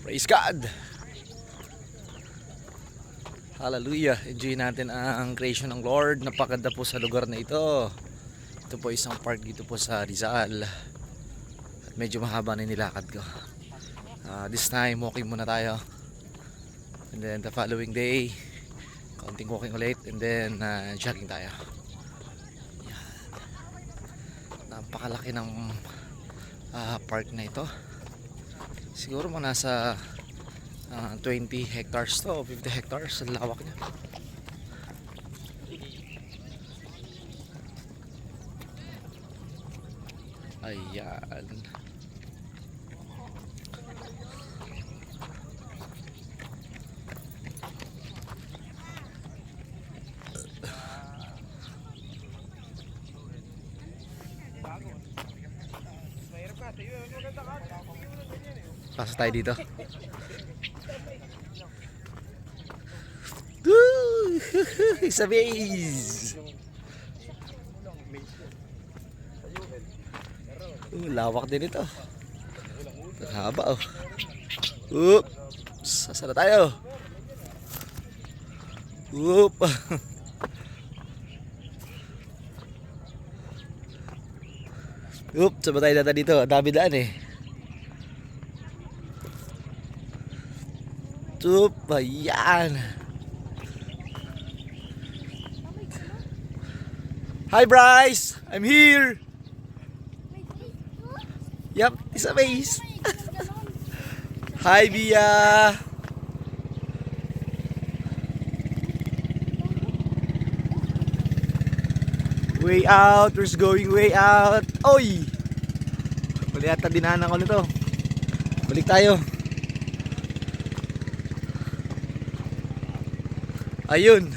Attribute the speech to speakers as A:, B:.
A: Praise God! Hallelujah! Enjoy natin ang creation ng Lord. Napakaganda po sa lugar na ito. Ito po isang park dito po sa Rizal. At medyo mahaba na nilakad ko. This time walking muna tayo. And then the following day, kaunting walking ulit. And then jogging tayo. Yan. Napakalaki ng park na ito. Siguro mga nasa 20 hectares to, 50 hectares ang lawak niya. Ayan. Pasok tayo dito. Sa base. Lawak din ito. Ang haba oh. Oops. Sasara tayo. Oop. Oop, saba tayo data dito. Dami daan eh. Oop, ayan. Hi Bryce, I'm here. Yep, it's a base. Hi Bia. Way out, where's going way out? Oy! Mali ata dinanan ko nito. Balik tayo. Ayun.